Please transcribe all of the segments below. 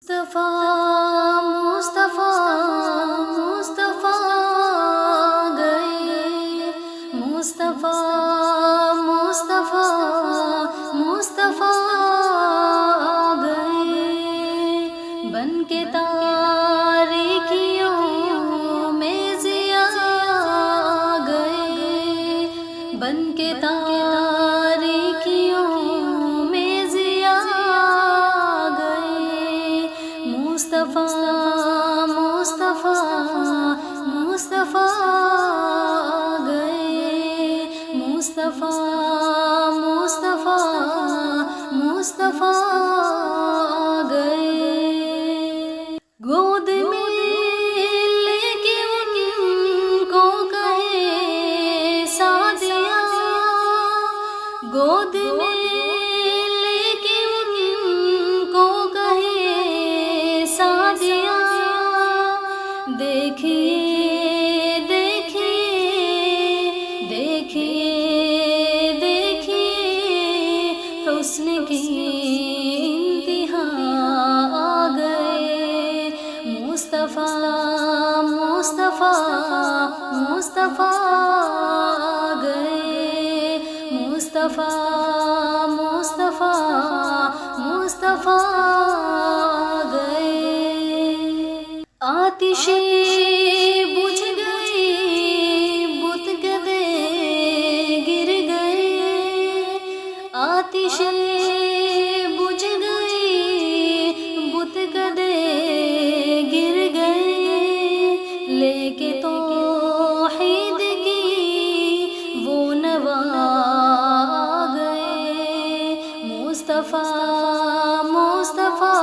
مصطفیٰ مصطفیٰ مصطفیٰ گئے، مصطفیٰ مصطفیٰ مصطفیٰ گئے، بن کے تاریکیوں میں ضیاء گئے، بن کے تاریکیوں میں ضیاء گئے، مصطفیٰ مصطفیٰ مصطفیٰ گئے، مصطفیٰ مصطفیٰ مصطفیٰ گئے، گود میں لے کے ان کو کہے سعدیہ، گود میں لے کے ان کو کہے سعدیہ، دیکھیے دیکھیے دیکھیے دیکھیے حسن کی انتہا آ گئے، مصطفیٰ مصطفیٰ مصطفیٰ گئے، مصطفیٰ مصطفیٰ مصطفیٰ گئے، آتشیں بجھ گئی، بت کدے گر گئے، آتشیں بجھ گئی، بت کدے گر گئے، لے کے توحید کی وہ نوا گئے، مصطفیٰ مصطفیٰ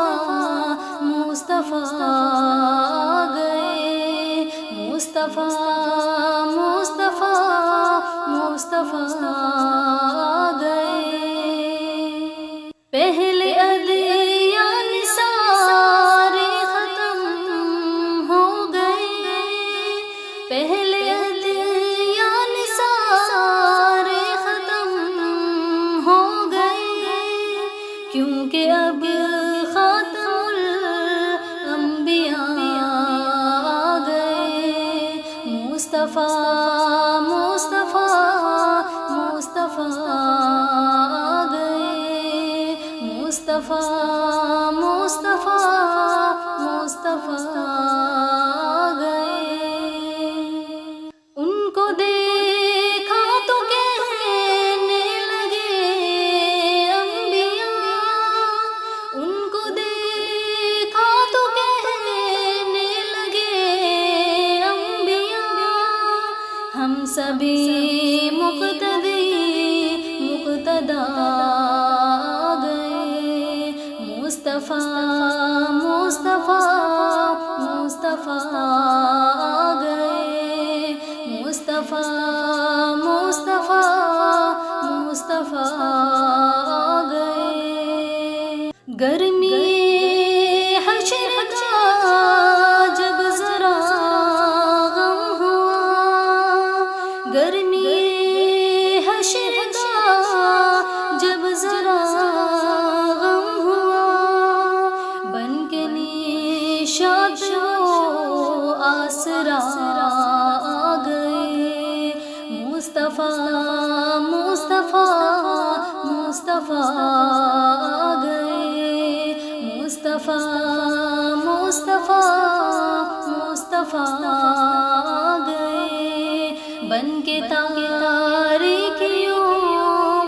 مصطفیٰ گئے، مصطفیٰ مصطفیٰ مصطفیٰ گئے، پہلے ادیان سارے ختم ہو گئے، پہلے ادیان سارے ختم ہو گئے، کیونکہ اب خاتم الانبیاء آ گئے، مصطفیٰ مصطفیٰ مصطفیٰ گئے، مصطفیٰ مصطفیٰ مصطفیٰ گئے، ان کو دیکھا تو کہنے لگے انبیاء، ان کو دیکھا تو کہنے لگے انبیاء، ہم سبھی مقتدی مقتدا گئے، مصطفیٰ مصطفیٰ مصطفیٰ گئے، مصطفیٰ مصطفیٰ مصطفیٰ گئے، گرمی حشر کا جب ذرا غم ہوا، گرمی حشر کا جب ذرا غم ہوا، بن کے نشاط وہ آسرا آ گئے، مصطفیٰ مصطفیٰ مصطفیٰ گئے، مصطفیٰ مصطفیٰ مصطفیٰ گئے، بن کے تاریکیوں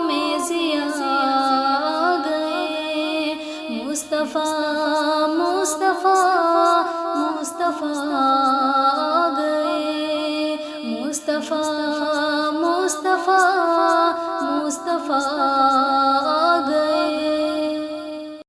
میں ضیاء گئے، مصطفیٰ مصطفیٰ مصطفیٰ گئے، مصطفیٰ مصطفیٰ مصطفیٰ